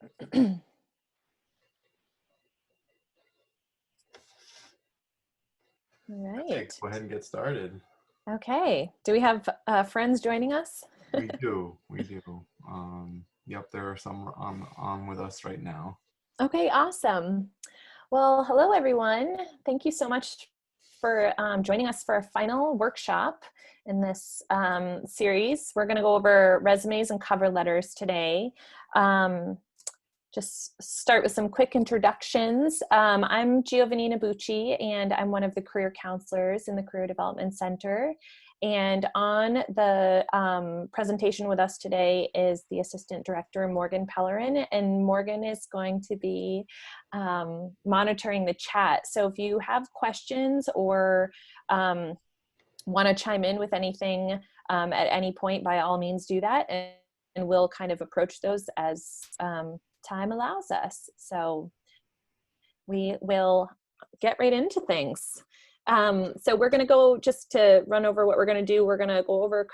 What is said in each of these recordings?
All Okay, right. go ahead and get started. Okay. Do we have friends joining us? We do, we do. Yep, there are some on with us right now. Okay, awesome. Well, hello everyone. Thank you so much for joining us for our final workshop in this series. We're going to go over resumes and cover letters today. Just start with some quick introductions. I'm Giovannina Bucci, and I'm one of the career counselors in the Career Development Center. And on the presentation with us today is the Assistant Director, Morgan Pellerin, and Morgan is going to be monitoring the chat. So if you have questions or want to chime in with anything at any point, by all means do that, and we'll kind of approach those as time allows us. So we will get right into things. So we're going to go, just to run over what we're going to do, we're going to go over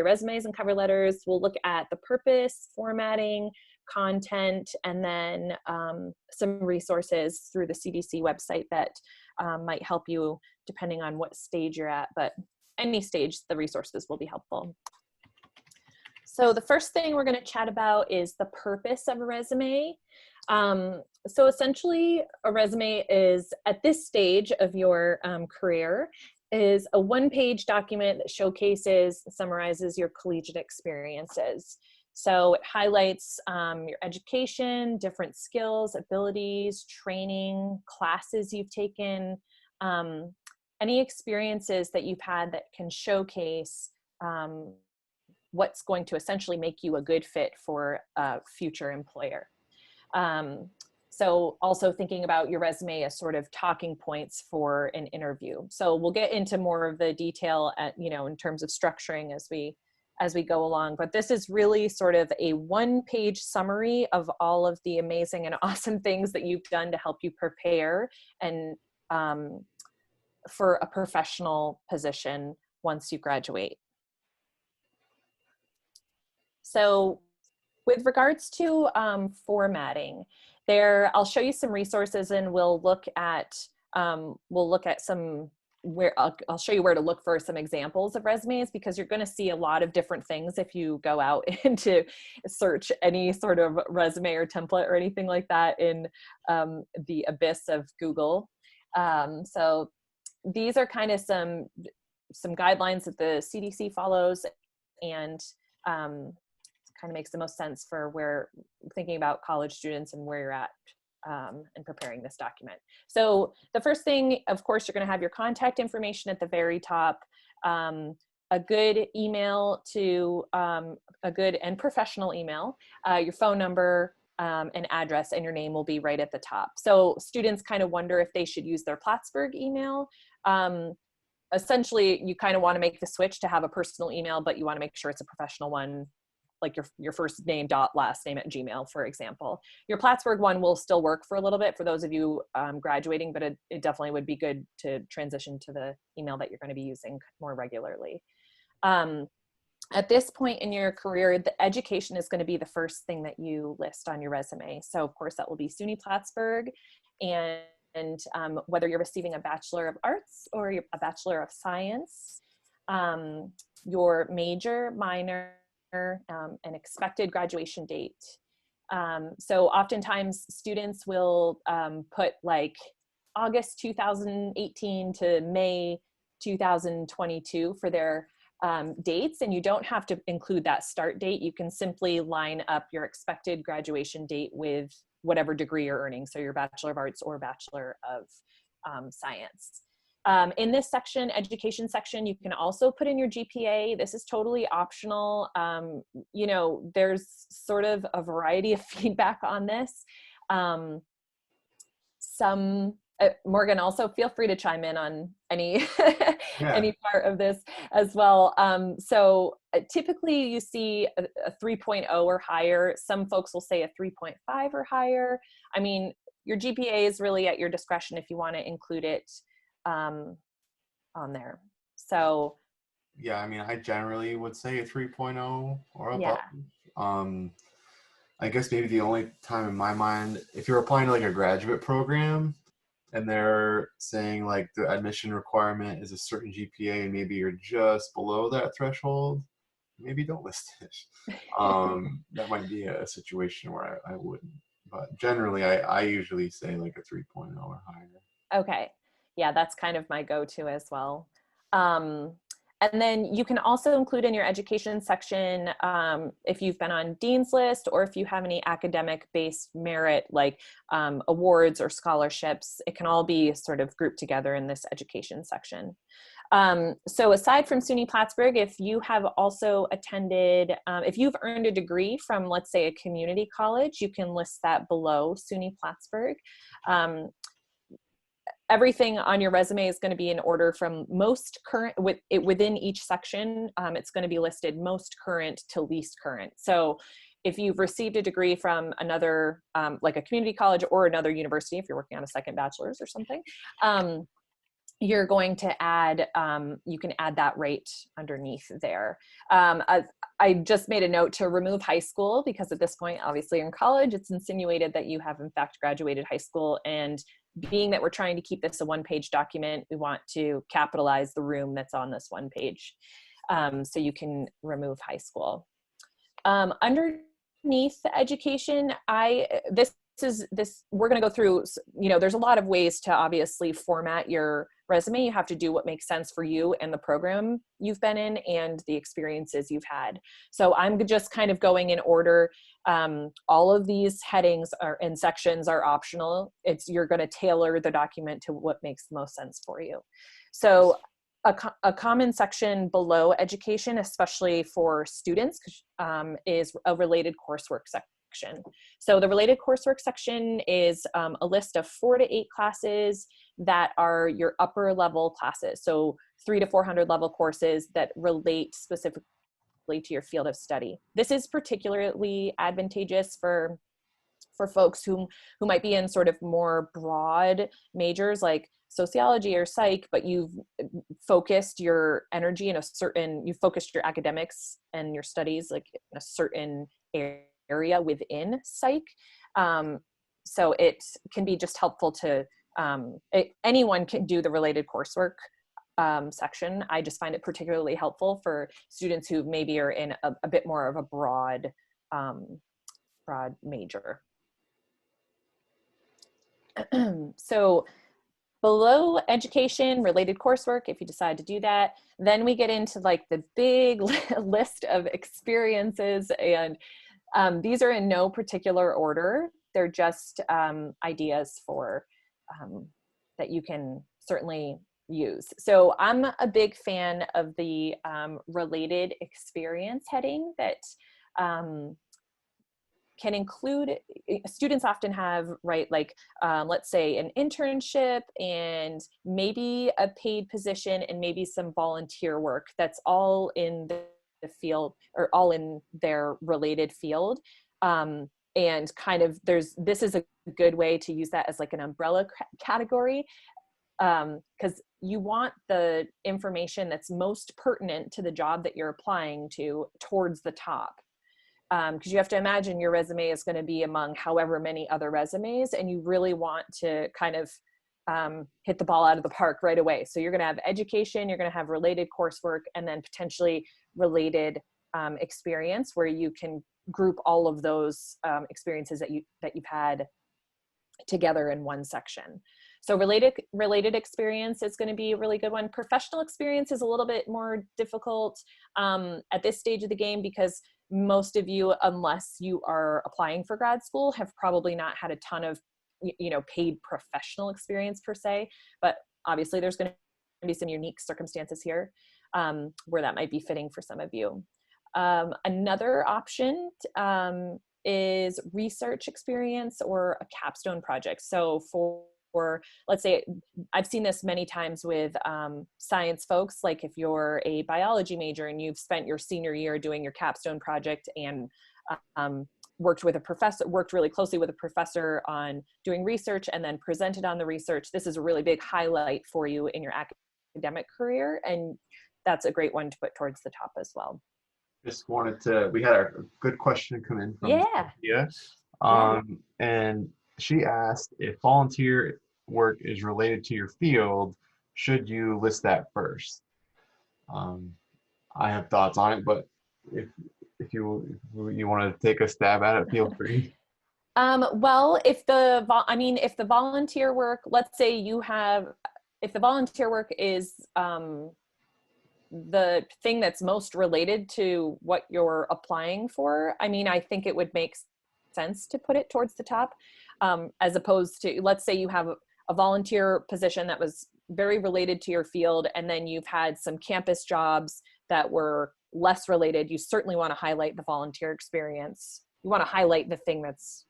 resumes and cover letters. We'll look at the purpose, formatting, content, and then some resources through the CDC website that might help you depending on what stage you're at, but any stage the resources will be helpful. So the first thing we're going to chat about is the purpose of a resume. So essentially, a resume is, at this stage of your career, is a one-page document that showcases, summarizes your collegiate experiences. So it highlights your education, different skills, abilities, training, classes you've taken, any experiences that you've had that can showcase what's going to essentially make you a good fit for a future employer. So also thinking about your resume as sort of talking points for an interview. So we'll get into more of the detail in terms of structuring as we go along, but this is really sort of a one-page summary of all of the amazing and awesome things that you've done to help you prepare and for a professional position once you graduate. So with regards to formatting, I'll show you some resources, and we'll look at some I'll show you where to look for some examples of resumes, because you're going to see a lot of different things if you go out and to search any sort of resume or template or anything like that in the abyss of Google. So these are kind of some guidelines that the CDC follows, and kind of makes the most sense for where thinking about college students and where you're at and preparing this document. So the first thing, of course, you're going to have your contact information at the very top, a good email to a good and professional email, your phone number, an address, and your name will be right at the top. So students kind of wonder if they should use their Plattsburgh email. Essentially, you kind of want to make the switch to have a personal email, but you want to make sure it's a professional one, like your first name dot last name at Gmail, for example. Your Plattsburgh one will still work for a little bit for those of you graduating, but it definitely would be good to transition to the email that you're going to be using more regularly. At this point in your career, the education is going to be the first thing that you list on your resume. So of course that will be SUNY Plattsburgh, and whether you're receiving a Bachelor of Arts or a Bachelor of Science, your major, minor, an expected graduation date. So oftentimes students will put like August 2018 to May 2022 for their dates, and you don't have to include that start date. You can simply line up your expected graduation date with whatever degree you're earning, so your Bachelor of Arts or Bachelor of Science. In this section, education section, you can also put in your GPA. This is totally optional. There's sort of a variety of feedback on this. Morgan, also feel free to chime in on any any part of this as well. So typically you see a 3.0 or higher. Some folks will say a 3.5 or higher. I mean, your GPA is really at your discretion if you want to include it on there. So yeah, I mean, I generally would say a 3.0 or above. Yeah. I guess maybe the only time in my mind, if you're applying to like a graduate program and they're saying like the admission requirement is a certain GPA and maybe you're just below that threshold, maybe don't list it. That might be a situation where I wouldn't. But generally, I usually say like a 3.0 or higher. Okay. Yeah, that's kind of my go-to as well. Um, and then you can also include in your education section, if you've been on Dean's List or if you have any academic-based merit like awards or scholarships, it can all be sort of grouped together in this education section. So aside from SUNY Plattsburgh, if you have also attended, if you've earned a degree from, let's say, a community college, you can list that below SUNY Plattsburgh. Everything on your resume is going to be in order from most current within each section. It's going to be listed most current to least current. So if you've received a degree from another, like a community college or another university, if you're working on a second bachelor's or something, you're going to add, you can add that rate underneath there. I just made a note to remove high school because at this point, obviously in college, it's insinuated that you have in fact graduated high school, and being that we're trying to keep this a one-page document, we want to capitalize the room that's on this one page. So you can remove high school. Underneath the education, we're going to go through, there's a lot of ways to obviously format your resume. You have to do what makes sense for you and the program you've been in and the experiences you've had. So I'm just kind of going in order. All of these headings and sections are optional. You're going to tailor the document to what makes the most sense for you. So a common section below education, especially for students, is a related coursework section. So the related coursework section is a list of 4 to 8 classes that are your upper level classes. So 300 to 400 level courses that relate specifically to your field of study. This is particularly advantageous for folks who might be in sort of more broad majors like sociology or psych, but you've focused your energy in you've focused your academics and your studies like in a certain area within psych. So it can be just helpful to, anyone can do the related coursework section. I just find it particularly helpful for students who maybe are in a bit more of a broad major. So below education, related coursework, if you decide to do that, then we get into like the big list of experiences, and these are in no particular order. They're just ideas for that you can certainly use. So I'm a big fan of the related experience heading that can include, students often have, right, like let's say an internship and maybe a paid position and maybe some volunteer work that's all in the field or all in their related field. And kind of this is a good way to use that as like an umbrella category, because you want the information that's most pertinent to the job that you're applying to towards the top. Because you have to imagine your resume is going to be among however many other resumes, and you really want to kind of hit the ball out of the park right away. So you're going to have education, you're going to have related coursework, and then potentially related experience where you can group all of those experiences that you've had together in one section. So related experience is going to be a really good one. Professional experience is a little bit more difficult at this stage of the game because most of you, unless you are applying for grad school, have probably not had a ton of paid professional experience per se, but obviously there's going to be some unique circumstances here where that might be fitting for some of you. Another option is research experience or a capstone project. So for, let's say, I've seen this many times with science folks, like if you're a biology major and you've spent your senior year doing your capstone project and worked really closely with a professor on doing research and then presented on the research, this is a really big highlight for you in your academic career, and that's a great one to put towards the top as well. Just wanted to, we had a good question come in from Yeah, Sophia. yeah. And she asked if volunteer work is related to your field, should you list that first? Um, I have thoughts on it, but if if you want to take a stab at it, feel free. Well, I mean, if the volunteer work, let's say you have, if the volunteer work is the thing that's most related to what you're applying for, I mean, I think it would make sense to put it towards the top, as opposed to, let's say you have a volunteer position that was very related to your field, and then you've had some campus jobs that were less related. You certainly want to highlight the volunteer experience. You want to highlight the thing that's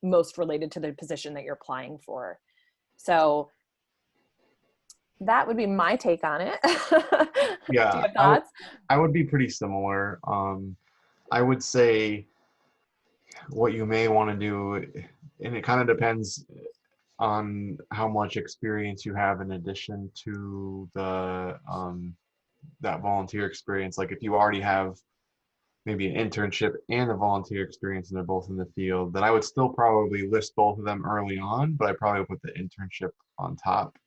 most related to the position that you're applying for. So that would be my take on it. Do you Yeah, have thoughts? I would be pretty similar. I would say what you may want to do, and it kind of depends on how much experience you have in addition to the that volunteer experience. Like if you already have maybe an internship and a volunteer experience and they're both in the field, then I would still probably list both of them early on, but I probably would put the internship on top.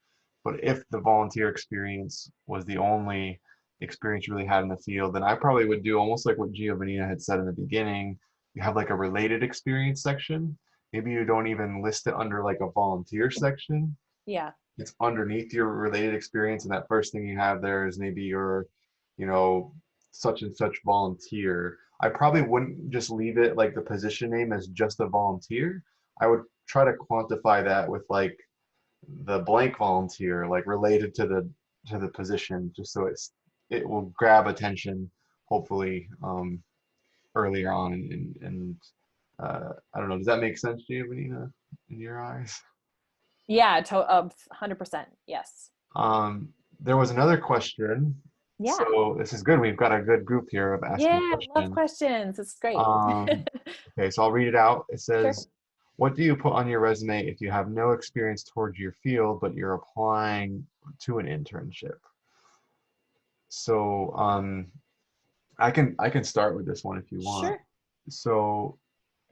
But if the volunteer experience was the only experience you really had in the field, then I probably would do almost like what Giovanina had said in the beginning. You have like a related experience section. Maybe you don't even list it under like a volunteer section. Yeah. It's underneath your related experience, and that first thing you have there is maybe your, you know, such and such volunteer. I probably wouldn't just leave it like the position name as just a volunteer. I would try to quantify that with like the blank volunteer, like related to the position, just so it will grab attention, hopefully, earlier on. And I don't know, does that make sense, Giovanina, in your eyes? Yeah, 100%. Yes. There was another question. Yeah. So this is good. We've got a good group here of asking Yeah, love questions. questions. It's great. Um, okay, so I'll read it out. It Sure. says, what do you put on your resume if you have no experience towards your field, but you're applying to an internship? So I can start with this one if you want. Sure. So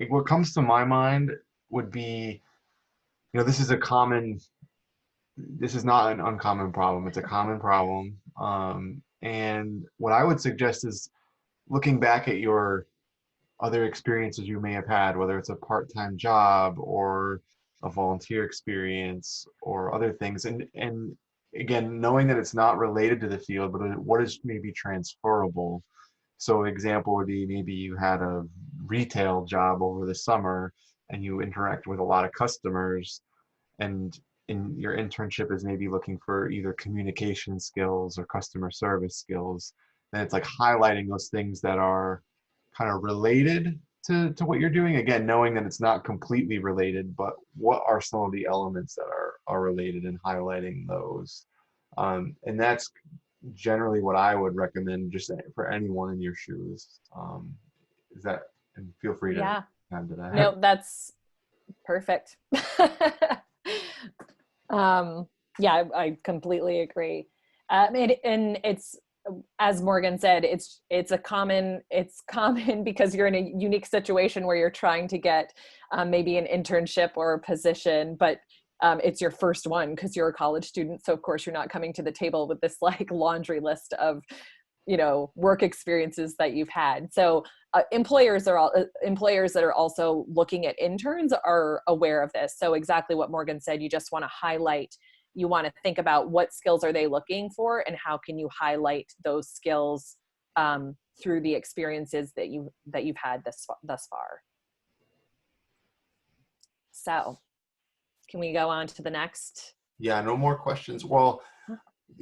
what comes to my mind would be, this is a common, this is not an uncommon problem. It's a common problem. And what I would suggest is looking back at your other experiences you may have had, whether it's a part-time job or a volunteer experience or other things. And again, knowing that it's not related to the field, but what is maybe transferable. So an example would be maybe you had a retail job over the summer and you interact with a lot of customers, and in your internship is maybe looking for either communication skills or customer service skills. And it's like highlighting those things that are kind of related to what you're doing. Again, knowing that it's not completely related, but what are some of the elements that are related, and highlighting those. And that's generally what I would recommend just for anyone in your shoes. Is that, and feel free to Yeah. add to that. No, that's perfect. Yeah, I completely agree. And it's, as Morgan said, it's common because you're in a unique situation where you're trying to get maybe an internship or a position, but it's your first one because you're a college student. So of course you're not coming to the table with this like laundry list of, work experiences that you've had. So employers that are also looking at interns are aware of this. So exactly what Morgan said, you just want to highlight, you want to think about what skills are they looking for and how can you highlight those skills through the experiences that you've had thus far. So can we go on to the next? Yeah, no more questions. Well,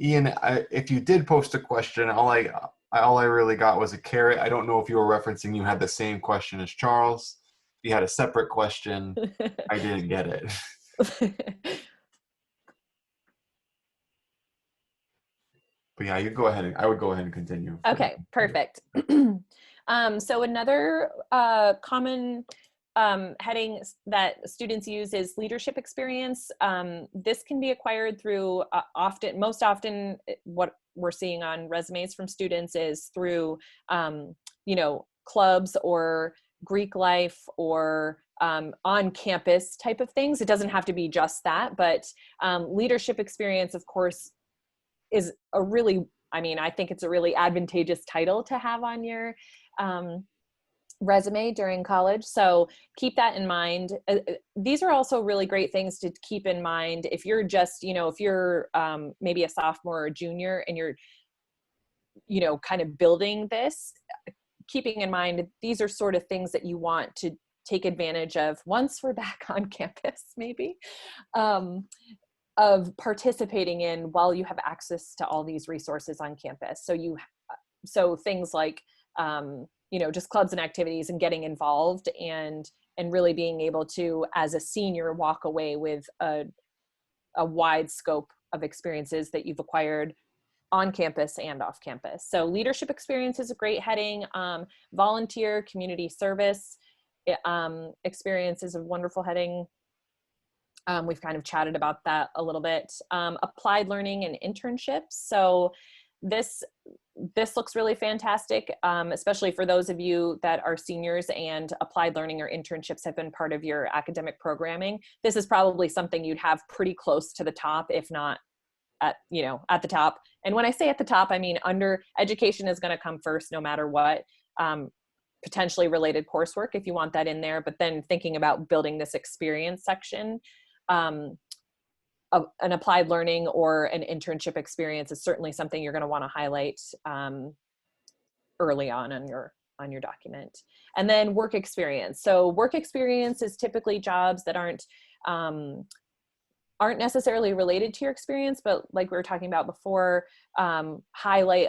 Ian, if you did post a question, all I really got was a carrot. I don't know if you were referencing you had the same question as Charles. If you had a separate question, I didn't get it. But yeah, you go ahead, and I would go ahead and continue. Okay, perfect. So another common heading that students use is leadership experience. This can be acquired through most often what we're seeing on resumes from students is through, clubs or Greek life or on campus type of things. It doesn't have to be just that, but leadership experience, of course, is I think it's a really advantageous title to have on your resume during college. So keep that in mind. These are also really great things to keep in mind if you're just, if you're maybe a sophomore or junior and you're, kind of building this, keeping in mind, these are sort of things that you want to take advantage of once we're back on campus, maybe, of participating in while you have access to all these resources on campus. So things like, just clubs and activities and getting involved and really being able to, as a senior, walk away with a wide scope of experiences that you've acquired on campus and off campus. So leadership experience is a great heading. Volunteer community service experience is a wonderful heading. We've kind of chatted about that a little bit. Applied learning and internships. So this looks really fantastic, especially for those of you that are seniors and applied learning or internships have been part of your academic programming. This is probably something you'd have pretty close to the top, if not at the top. And when I say at the top, I mean under education is going to come first no matter what. Potentially related coursework if you want that in there, but then thinking about building this experience section, an applied learning or an internship experience is certainly something you're going to want to highlight early on your document. And then work experience. So work experience is typically jobs that aren't necessarily related to your experience, but like we were talking about before, highlight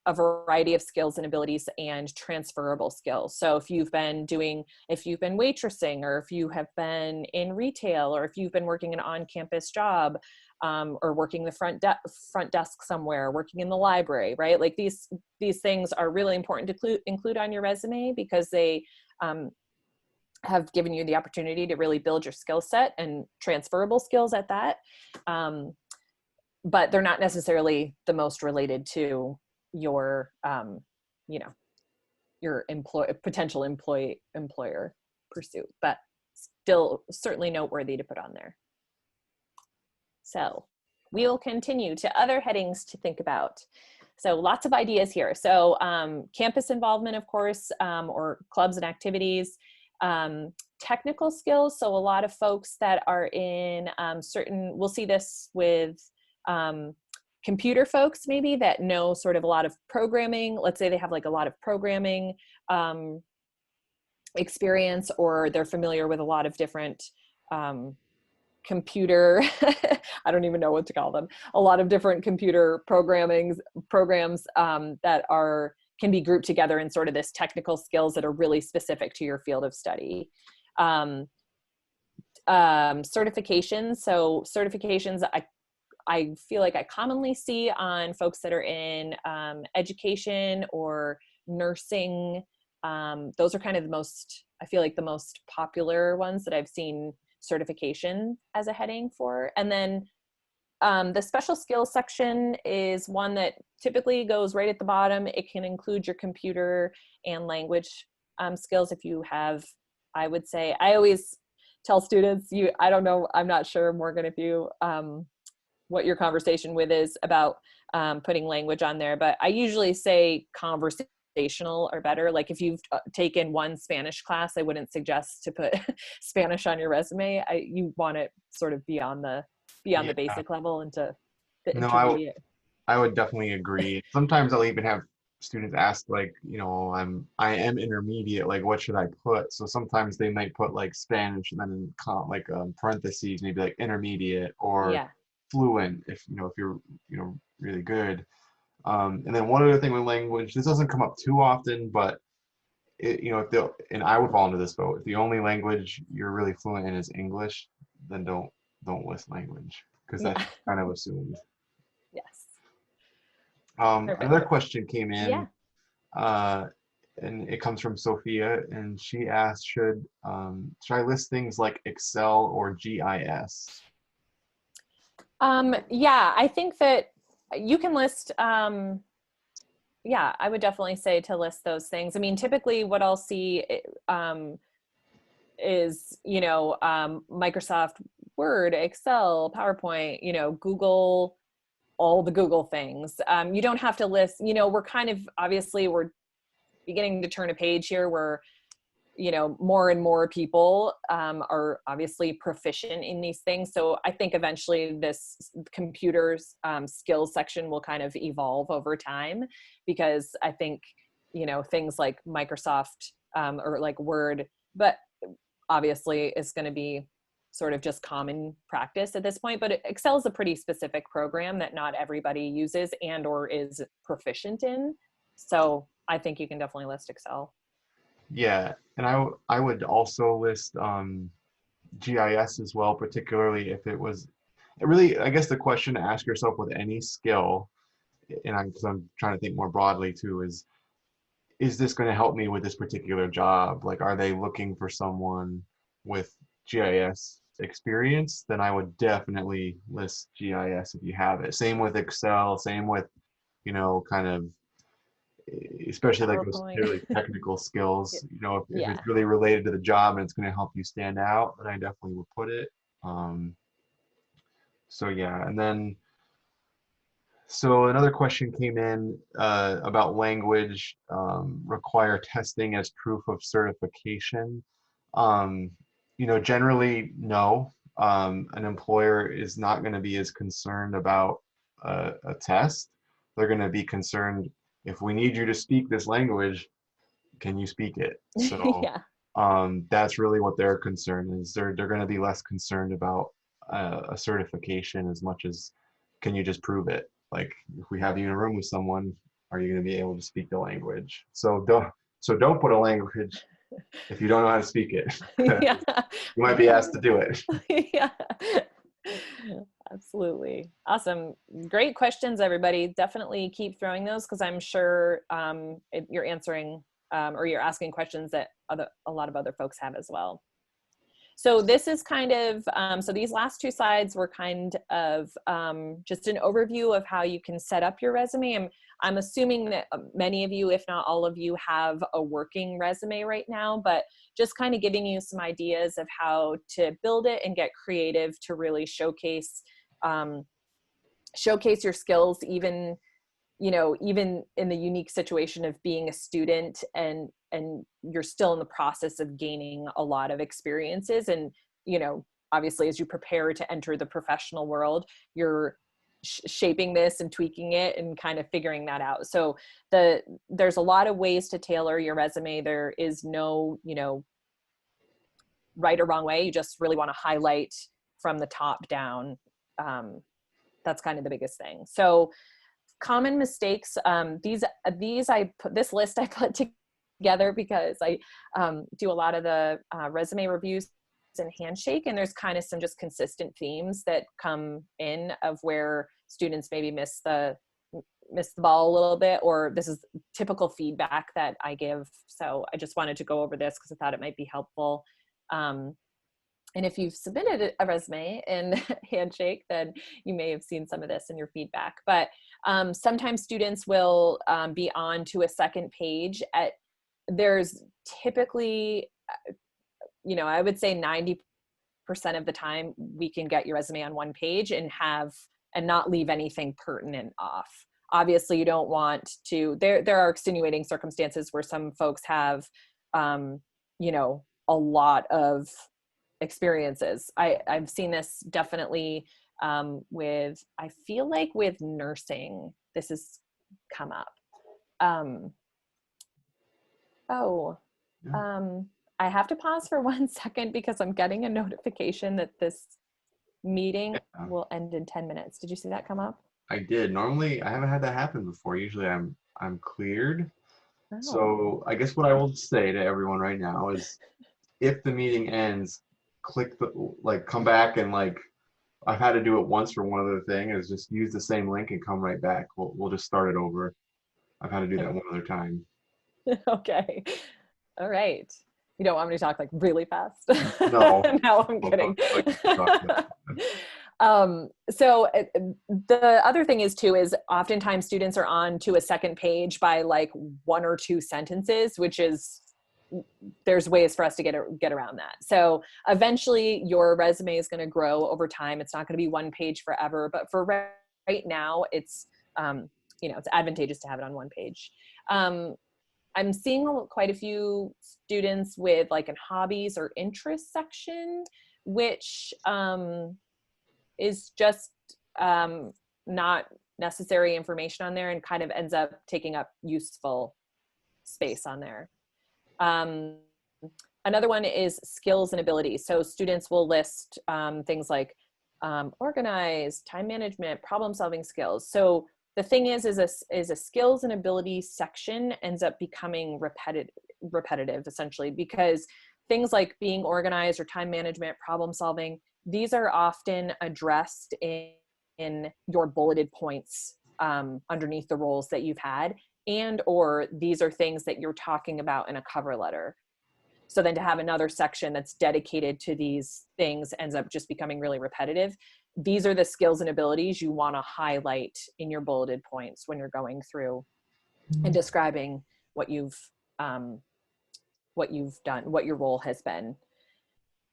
a variety of skills and abilities and transferable skills. So if you've been waitressing, or if you have been in retail, or if you've been working an on-campus job, or working the front desk somewhere, working in the library, right? Like these things are really important to include on your resume because they have given you the opportunity to really build your skill set and transferable skills at that. But they're not necessarily the most related to your, your potential employer pursuit, but still certainly noteworthy to put on there. So we will continue to other headings to think about. So lots of ideas here. So campus involvement, of course, or clubs and activities. Technical skills. So a lot of folks that are in we'll see this with computer folks maybe that know sort of a lot of programming. Let's say they have like a lot of programming experience, or they're familiar with a lot of different computer, I don't even know what to call them, a lot of different computer programs that can be grouped together in sort of this technical skills that are really specific to your field of study. Certifications. So certifications, I feel like I commonly see on folks that are in education or nursing. Those are kind of the most popular ones that I've seen certification as a heading for. And then the special skills section is one that typically goes right at the bottom. It can include your computer and language skills if you have, I would say, I always tell students, I don't know, I'm not sure, Morgan, if you, what your conversation with is about putting language on there, but I usually say conversational or better. Like if you've taken one Spanish class, I wouldn't suggest to put Spanish on your resume. You want it sort of beyond the basic level into the intermediate. I would definitely agree. Sometimes I'll even have students ask like, I am intermediate, like what should I put? So sometimes they might put like Spanish and then like parentheses, maybe like intermediate or fluent if you're really good. And then one other thing with language, this doesn't come up too often, but and I would fall into this boat. If the only language you're really fluent in is English, then don't list language because that's kind of assumed. Yes. Another question came in. and it comes from Sophia, and she asked, should I list things like Excel or GIS? Yeah, I think that you can list, yeah, I would definitely say to list those things. I mean, typically what I'll see is, Microsoft Word, Excel, PowerPoint, Google, all the Google things. You don't have to list, we're kind of, obviously we're beginning to turn a page here where more and more people are obviously proficient in these things. So I think eventually this computers skills section will kind of evolve over time, because I think, things like Microsoft or like Word, but obviously is going to be sort of just common practice at this point. But Excel is a pretty specific program that not everybody uses and or is proficient in. So I think you can definitely list Excel. Yeah, and I would also list GIS as well, particularly if it really, I guess the question to ask yourself with any skill, and because I'm trying to think more broadly too, is this going to help me with this particular job? Like, are they looking for someone with GIS experience? Then I would definitely list GIS if you have it. Same with Excel, same with, kind of, especially like those PowerPoint. really technical skills, if Yeah. it's really related to the job and it's going to help you stand out, then I definitely would put it. Um, so yeah, and then so another question came in about language require testing as proof of certification. Um, generally, no. An employer is not going to be as concerned about a test. They're going to be concerned if we need you to speak this language, can you speak it? So Yeah. that's really what their concern is. They're going to be less concerned about a certification as much as can you just prove it? Like if we have you in a room with someone, are you going to be able to speak the language? So don't put a language if you don't know how to speak it. Yeah. You might be asked to do it. Yeah. Absolutely. Awesome. Great questions, everybody. Definitely keep throwing those, because I'm sure you're answering or you're asking questions that a lot of other folks have as well. So this is kind of, so these last two slides were kind of just an overview of how you can set up your resume. I'm assuming that many of you, if not all of you, have a working resume right now, but just kind of giving you some ideas of how to build it and get creative to really showcase showcase your skills, even even in the unique situation of being a student and you're still in the process of gaining a lot of experiences. And obviously as you prepare to enter the professional world, you're shaping this and tweaking it and kind of figuring that out. So there's a lot of ways to tailor your resume. There is no right or wrong way. You just really want to highlight from the top down. That's kind of the biggest thing. So common mistakes. These I put this list I put together because I do a lot of the resume reviews and Handshake, and there's kind of some just consistent themes that come in of where students maybe miss the ball a little bit, or this is typical feedback that I give. So I just wanted to go over this because I thought it might be helpful. And if you've submitted a resume in Handshake, then you may have seen some of this in your feedback. But sometimes students will be on to a second page. There's typically, I would say 90% of the time we can get your resume on one page and not leave anything pertinent off. Obviously, you don't want to. There are extenuating circumstances where some folks have, a lot of experiences. I've seen this definitely with, I feel like with nursing, this has come up. Oh, Yeah, I have to pause for 1 second because I'm getting a notification that this meeting will end in 10 minutes. Did you see that come up? I did. Normally, I haven't had that happen before. Usually, I'm cleared. Oh, So I guess what I will say to everyone right now is, if the meeting ends, click the come back and I've had to do it once for one other thing, is just use the same link and come right back. We'll just start it over. I've had to do that one other time. Okay. All right. You don't want me to talk like really fast? No. No, I'm Well, kidding. talk about it. So the other thing is too, is oftentimes students are on to a second page by like 1 or 2 sentences, which is, there's ways for us to get around that. So eventually your resume is going to grow over time. It's not going to be 1 page forever, but for right now, it's, it's advantageous to have it on 1 page. I'm seeing quite a few students with like an hobbies or interests section, which is just not necessary information on there and kind of ends up taking up useful space on there. Another one is skills and abilities. So students will list things like organize, time management, problem solving skills. So the thing is a skills and abilities section ends up becoming repetitive essentially, because things like being organized or time management, problem solving, these are often addressed in your bulleted points underneath the roles that you've had, and or these are things that you're talking about in a cover letter. So then to have another section that's dedicated to these things ends up just becoming really repetitive. These are the skills and abilities you want to highlight in your bulleted points when you're going through and describing what you've done, what your role has been.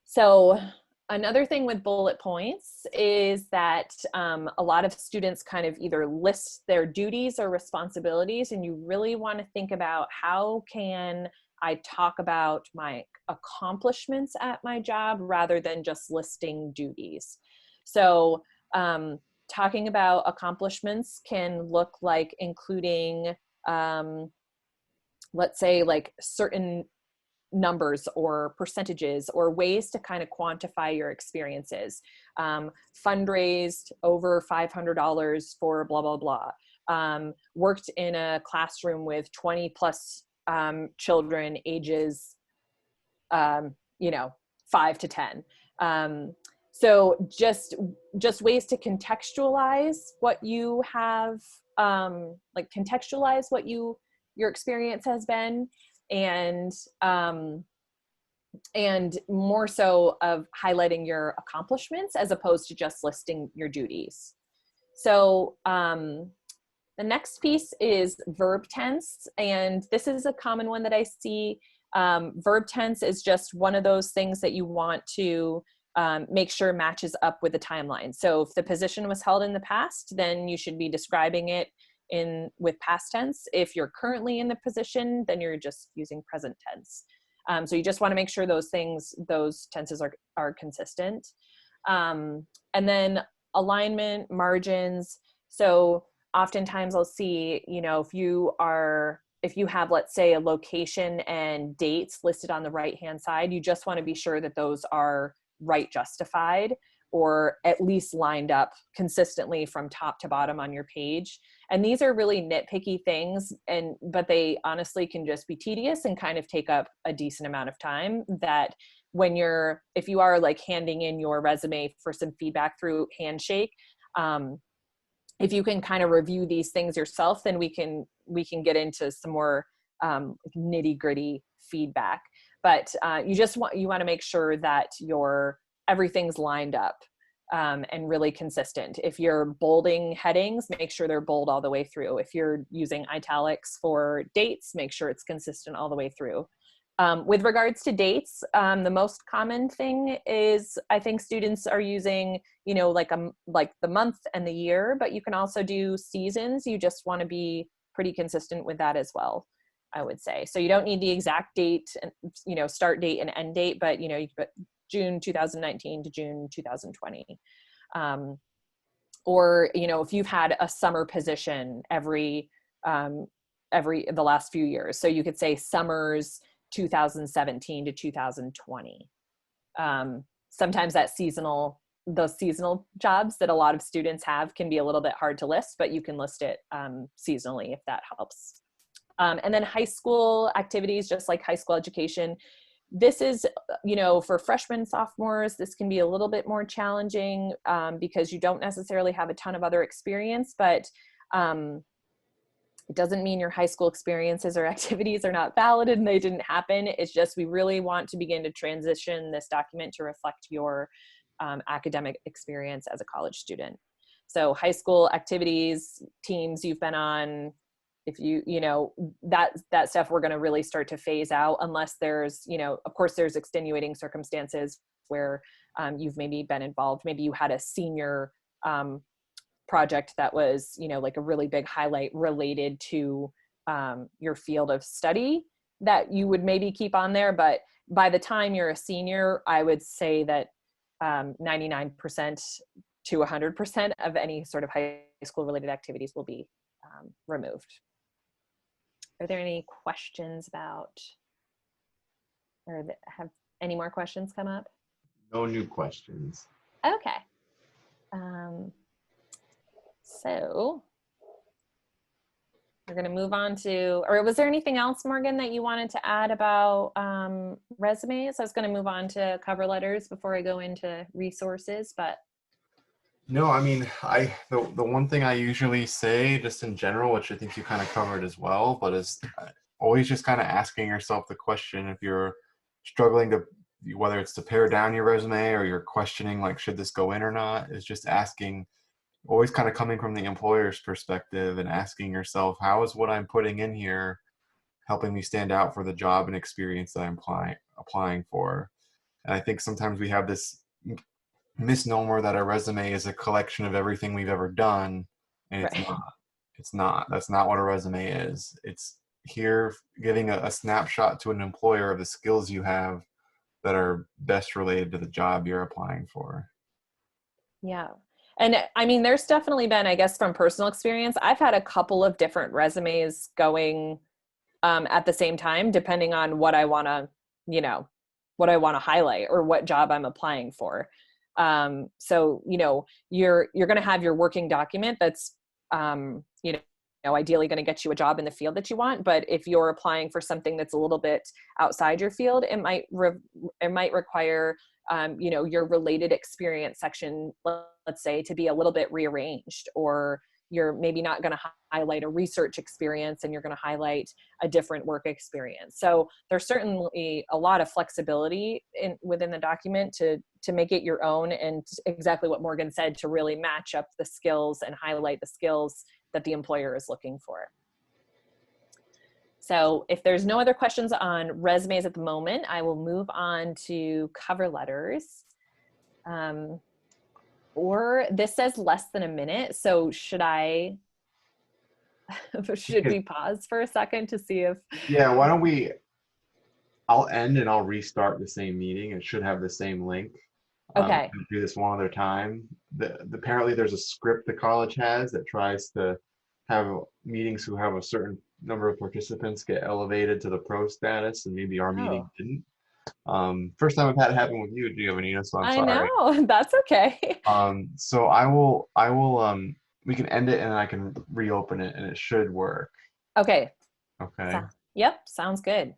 So another thing with bullet points is that a lot of students kind of either list their duties or responsibilities, and you really want to think about how can I talk about my accomplishments at my job rather than just listing duties. So talking about accomplishments can look like including, let's say, like certain numbers or percentages or ways to kind of quantify your experiences. Fundraised over $500 for blah, blah, blah. Worked in a classroom with 20 plus children ages, 5 to 10. So just ways to contextualize what you have, like contextualize what your experience has been, and more so of highlighting your accomplishments as opposed to just listing your duties. So the next piece is verb tense, and this is a common one that I see. Verb tense is just one of those things that you want to make sure matches up with the timeline. So if the position was held in the past, then you should be describing it with past tense. If you're currently in the position, then you're just using present tense. So you just want to make sure those tenses are consistent. And then alignment, margins. So oftentimes I'll see, if you have, let's say, a location and dates listed on the right-hand side, you just want to be sure that those are right justified, or at least lined up consistently from top to bottom on your page. And these are really nitpicky things, but they honestly can just be tedious and kind of take up a decent amount of time, that if you are like handing in your resume for some feedback through Handshake, if you can kind of review these things yourself, then we can get into some more nitty gritty feedback. But you want to make sure that everything's lined up and really consistent. If you're bolding headings, make sure they're bold all the way through. If you're using italics for dates, make sure it's consistent all the way through. With regards to dates, the most common thing is, I think students are using, like the month and the year, but you can also do seasons. You just want to be pretty consistent with that as well, I would say. So you don't need the exact date, and start date and end date, but you put June 2019 to June 2020. Or if you've had a summer position the last few years, so you could say summers 2017 to 2020. Sometimes those seasonal jobs that a lot of students have can be a little bit hard to list, but you can list it seasonally if that helps. And then high school activities, just like high school education. This is, for freshmen, sophomores, this can be a little bit more challenging because you don't necessarily have a ton of other experience, but It doesn't mean your high school experiences or activities are not valid and they didn't happen. It's just we really want to begin to transition this document to reflect your academic experience as a college student. So high school activities, teams you've been on, if you know, that stuff we're going to really start to phase out unless there's, you know, of course there's extenuating circumstances where you've maybe been involved. Maybe you had a senior project that was, you know, like a really big highlight related to your field of study that you would maybe keep on there. But by the time you're a senior, I would say that 99% to 100% of any sort of high school related activities will be removed. Are there any questions about, or have any more questions come up? No new questions. Okay. So we're going to move on to, or was there anything else, Morgan, that you wanted to add about resumes? I was going to move on to cover letters before I go into resources, but. No, I mean, the one thing I usually say just in general, which I think you kind of covered as well, but is always just kind of asking yourself the question if you're struggling to, whether it's to pare down your resume or you're questioning like, should this go in or not, is just asking, always kind of coming from the employer's perspective and asking yourself, how is what I'm putting in here helping me stand out for the job and experience that I'm applying for? And I think sometimes we have this misnomer that a resume is a collection of everything we've ever done, and Right. it's not. That's not what a resume is. It's here giving a snapshot to an employer of the skills you have that are best related to the job you're applying for. Yeah. And I mean, there's definitely been, I guess, from personal experience, I've had a couple of different resumes going at the same time, depending on what I want to, you know, what I want to highlight or what job I'm applying for. So, you know, you're going to have your working document that's, you know, ideally going to get you a job in the field that you want. But if you're applying for something that's a little bit outside your field, it might require, you know, your related experience section, let's say, to be a little bit rearranged, or you're maybe not going to highlight a research experience and you're going to highlight a different work experience. So there's certainly a lot of flexibility within the document to make it your own, and exactly what Morgan said, to really match up the skills and highlight the skills that the employer is looking for. So if there's no other questions on resumes at the moment, I will move on to cover letters. Or this says less than a minute. So should we pause for a second to see if. Yeah, why don't we, I'll end and I'll restart the same meeting. It should have the same link. Okay. Do this one other time. Apparently there's a script the college has that tries to have meetings who have a certain number of participants get elevated to the pro status, and maybe our meeting didn't. First time I've had it happen with you, Giovanina, so I'm sorry. I know, that's okay. So I will we can end it and I can reopen it and it should work. Okay. Okay. Yep, sounds good.